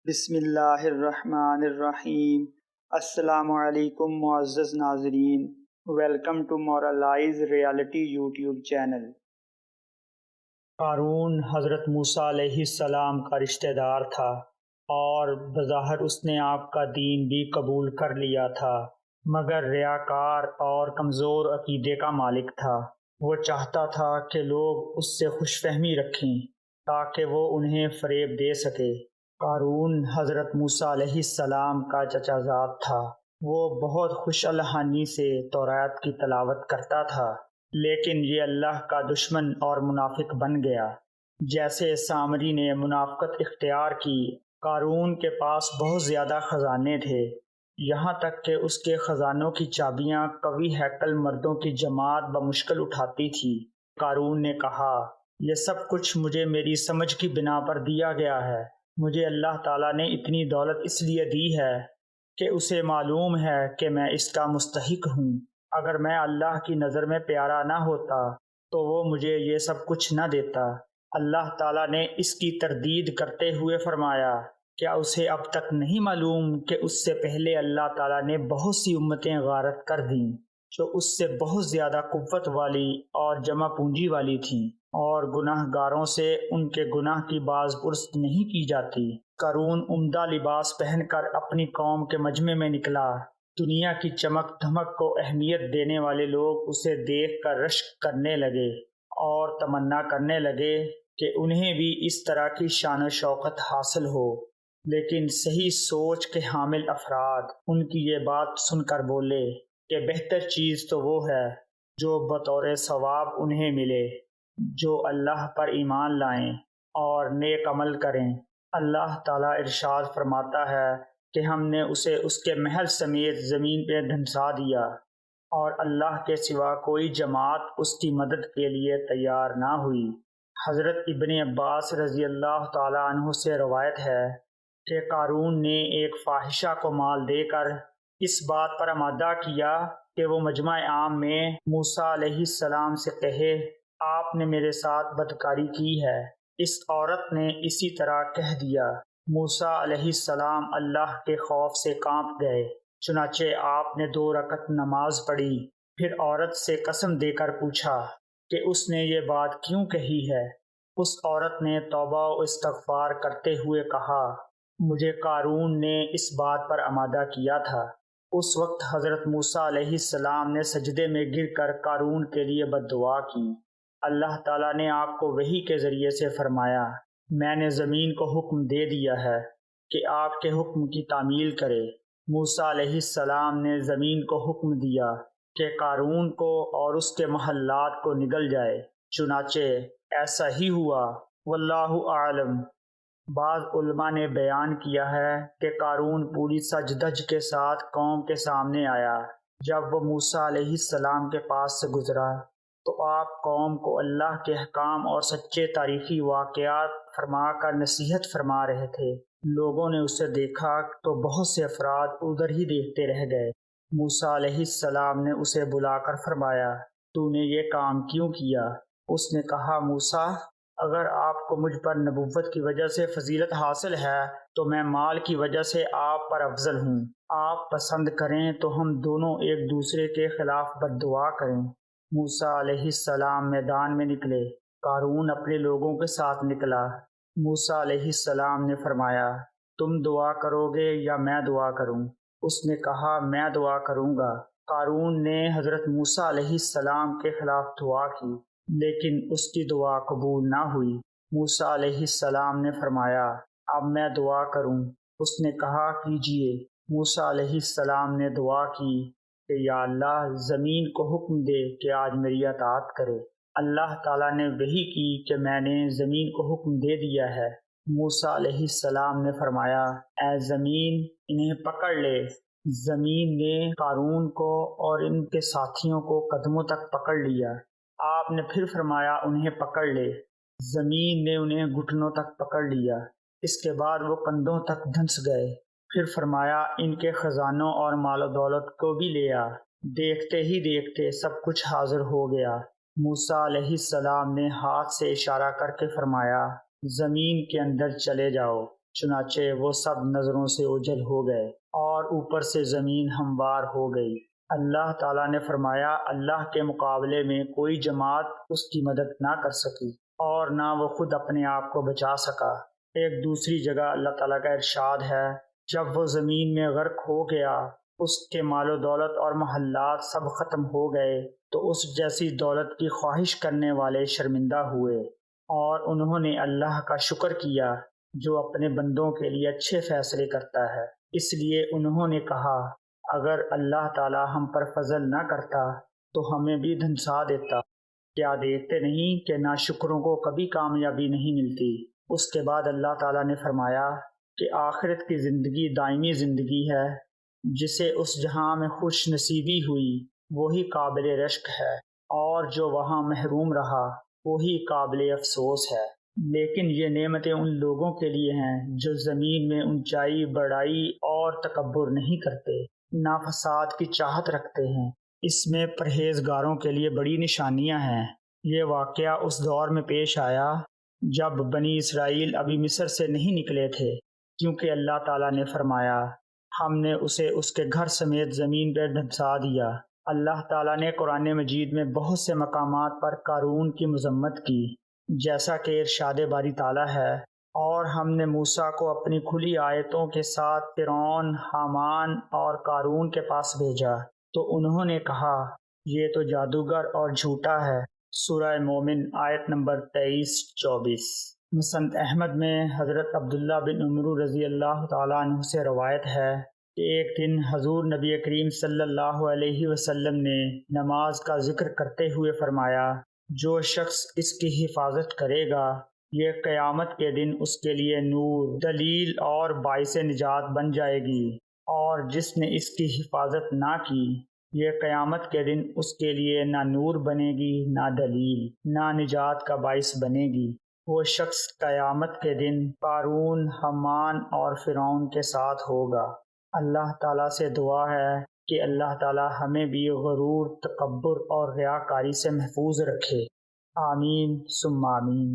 بسم اللہ الرحمن الرحیم۔ السلام علیکم معزز ناظرین، welcome to moralize reality YouTube channel. قارون حضرت موسیٰ علیہ السلام کا رشتہ دار تھا اور بظاہر اس نے آپ کا دین بھی قبول کر لیا تھا، مگر ریاکار اور کمزور عقیدے کا مالک تھا۔ وہ چاہتا تھا کہ لوگ اس سے خوش فہمی رکھیں تاکہ وہ انہیں فریب دے سکے۔ قارون حضرت موسیٰ علیہ السلام کا چچا زاد تھا۔ وہ بہت خوش الحانی سے تورات کی تلاوت کرتا تھا، لیکن یہ اللہ کا دشمن اور منافق بن گیا۔ جیسے سامری نے منافقت اختیار کی، قارون کے پاس بہت زیادہ خزانے تھے، یہاں تک کہ اس کے خزانوں کی چابیاں قوی ہیکل مردوں کی جماعت بمشکل اٹھاتی تھی۔ قارون نے کہا، یہ سب کچھ مجھے میری سمجھ کی بنا پر دیا گیا ہے۔ مجھے اللہ تعالیٰ نے اتنی دولت اس لیے دی ہے کہ اسے معلوم ہے کہ میں اس کا مستحق ہوں۔ اگر میں اللہ کی نظر میں پیارا نہ ہوتا تو وہ مجھے یہ سب کچھ نہ دیتا۔ اللہ تعالیٰ نے اس کی تردید کرتے ہوئے فرمایا، کیا اسے اب تک نہیں معلوم کہ اس سے پہلے اللہ تعالیٰ نے بہت سی امتیں غارت کر دیں جو اس سے بہت زیادہ قوت والی اور جمع پونجی والی تھیں، اور گناہ گاروں سے ان کے گناہ کی باز پرس نہیں کی جاتی۔ قارون عمدہ لباس پہن کر اپنی قوم کے مجمع میں نکلا۔ دنیا کی چمک دھمک کو اہمیت دینے والے لوگ اسے دیکھ کر رشک کرنے لگے اور تمنا کرنے لگے کہ انہیں بھی اس طرح کی شان و شوکت حاصل ہو، لیکن صحیح سوچ کے حامل افراد ان کی یہ بات سن کر بولے کہ بہتر چیز تو وہ ہے جو بطور ثواب انہیں ملے، جو اللہ پر ایمان لائیں اور نیک عمل کریں۔ اللہ تعالیٰ ارشاد فرماتا ہے کہ ہم نے اسے اس کے محل سمیت زمین پہ دھنسا دیا، اور اللہ کے سوا کوئی جماعت اس کی مدد کے لیے تیار نہ ہوئی۔ حضرت ابن عباس رضی اللہ تعالیٰ عنہ سے روایت ہے کہ قارون نے ایک فاحشہ کو مال دے کر اس بات پر آمادہ کیا کہ وہ مجمع عام میں موسیٰ علیہ السلام سے کہے، آپ نے میرے ساتھ بدکاری کی ہے۔ اس عورت نے اسی طرح کہہ دیا۔ موسیٰ علیہ السلام اللہ کے خوف سے کانپ گئے، چنانچہ آپ نے 2 رکعت نماز پڑھی، پھر عورت سے قسم دے کر پوچھا کہ اس نے یہ بات کیوں کہی ہے۔ اس عورت نے توبہ و استغفار کرتے ہوئے کہا، مجھے قارون نے اس بات پر آمادہ کیا تھا۔ اس وقت حضرت موسیٰ علیہ السلام نے سجدے میں گر کر قارون کے لیے بد دعا کی۔ اللہ تعالیٰ نے آپ کو وحی کے ذریعے سے فرمایا، میں نے زمین کو حکم دے دیا ہے کہ آپ کے حکم کی تعمیل کرے۔ موسیٰ علیہ السلام نے زمین کو حکم دیا کہ قارون کو اور اس کے محلات کو نگل جائے، چنانچہ ایسا ہی ہوا، واللہ اعلم۔ بعض علماء نے بیان کیا ہے کہ قارون پوری سج دھج کے ساتھ قوم کے سامنے آیا۔ جب وہ موسیٰ علیہ السلام کے پاس سے گزرا تو آپ قوم کو اللہ کے احکام اور سچے تاریخی واقعات فرما کر نصیحت فرما رہے تھے۔ لوگوں نے اسے دیکھا تو بہت سے افراد ادھر ہی دیکھتے رہ گئے۔ موسیٰ علیہ السلام نے اسے بلا کر فرمایا، تو نے یہ کام کیوں کیا؟ اس نے کہا، موسیٰ، اگر آپ کو مجھ پر نبوت کی وجہ سے فضیلت حاصل ہے تو میں مال کی وجہ سے آپ پر افضل ہوں۔ آپ پسند کریں تو ہم دونوں ایک دوسرے کے خلاف بد دعا کریں۔ موسیٰ علیہ السلام میدان میں نکلے، قارون اپنے لوگوں کے ساتھ نکلا۔ موسیٰ علیہ السلام نے فرمایا، تم دعا کرو گے یا میں دعا کروں؟ اس نے کہا، میں دعا کروں گا۔ قارون نے حضرت موسیٰ علیہ السلام کے خلاف دعا کی، لیکن اس کی دعا قبول نہ ہوئی۔ موسیٰ علیہ السلام نے فرمایا، اب میں دعا کروں؟ اس نے کہا، کیجیے۔ موسیٰ علیہ السلام نے دعا کی کہ یا اللہ، زمین کو حکم دے کہ آج میری اطاعت کرے۔ اللہ تعالیٰ نے وحی کی کہ میں نے زمین کو حکم دے دیا ہے۔ موسیٰ علیہ السلام نے فرمایا، اے زمین، انہیں پکڑ لے۔ زمین نے قارون کو اور ان کے ساتھیوں کو قدموں تک پکڑ لیا۔ آپ نے پھر فرمایا، انہیں پکڑ لے۔ زمین نے انہیں گھٹنوں تک پکڑ لیا، اس کے بعد وہ کندھوں تک دھنس گئے۔ پھر فرمایا، ان کے خزانوں اور مال و دولت کو بھی لے آ۔ دیکھتے ہی دیکھتے سب کچھ حاضر ہو گیا۔ موسیٰ علیہ السلام نے ہاتھ سے اشارہ کر کے فرمایا، زمین کے اندر چلے جاؤ، چنانچہ وہ سب نظروں سے اوجھل ہو گئے اور اوپر سے زمین ہموار ہو گئی۔ اللہ تعالیٰ نے فرمایا، اللہ کے مقابلے میں کوئی جماعت اس کی مدد نہ کر سکی اور نہ وہ خود اپنے آپ کو بچا سکا۔ ایک دوسری جگہ اللہ تعالیٰ کا ارشاد ہے، جب وہ زمین میں غرق ہو گیا، اس کے مال و دولت اور محلات سب ختم ہو گئے، تو اس جیسی دولت کی خواہش کرنے والے شرمندہ ہوئے، اور انہوں نے اللہ کا شکر کیا جو اپنے بندوں کے لیے اچھے فیصلے کرتا ہے۔ اس لیے انہوں نے کہا، اگر اللہ تعالیٰ ہم پر فضل نہ کرتا تو ہمیں بھی دھنسا دیتا۔ کیا دیکھتے نہیں کہ ناشکروں کو کبھی کامیابی نہیں ملتی۔ اس کے بعد اللہ تعالیٰ نے فرمایا کہ آخرت کی زندگی دائمی زندگی ہے، جسے اس جہاں میں خوش نصیبی ہوئی وہی قابل رشک ہے، اور جو وہاں محروم رہا وہی قابل افسوس ہے۔ لیکن یہ نعمتیں ان لوگوں کے لیے ہیں جو زمین میں اونچائی، بڑائی اور تکبر نہیں کرتے، نہ فساد کی چاہت رکھتے ہیں۔ اس میں پرہیزگاروں کے لیے بڑی نشانیاں ہیں۔ یہ واقعہ اس دور میں پیش آیا جب بنی اسرائیل ابھی مصر سے نہیں نکلے تھے، کیونکہ اللہ تعالیٰ نے فرمایا، ہم نے اسے اس کے گھر سمیت زمین پر دھنسا دیا۔ اللہ تعالیٰ نے قرآن مجید میں بہت سے مقامات پر قارون کی مذمت کی، جیسا کہ ارشاد باری تعالیٰ ہے، اور ہم نے موسیٰ کو اپنی کھلی آیتوں کے ساتھ فرعون، حامان اور قارون کے پاس بھیجا، تو انہوں نے کہا، یہ تو جادوگر اور جھوٹا ہے۔ سورہ مومن آیت نمبر 23-24۔ مسند احمد میں حضرت عبداللہ بن عمرو رضی اللہ تعالیٰ عنہ سے روایت ہے کہ ایک دن حضور نبی کریم صلی اللہ علیہ وسلم نے نماز کا ذکر کرتے ہوئے فرمایا، جو شخص اس کی حفاظت کرے گا، یہ قیامت کے دن اس کے لیے نور، دلیل اور باعث نجات بن جائے گی، اور جس نے اس کی حفاظت نہ کی، یہ قیامت کے دن اس کے لیے نہ نور بنے گی، نہ دلیل، نہ نجات کا باعث بنے گی۔ وہ شخص قیامت کے دن قارون، حامان اور فرعون کے ساتھ ہوگا۔ اللہ تعالیٰ سے دعا ہے کہ اللہ تعالیٰ ہمیں بھی غرور، تکبر اور ریاکاری سے محفوظ رکھے۔ آمین ثم آمین۔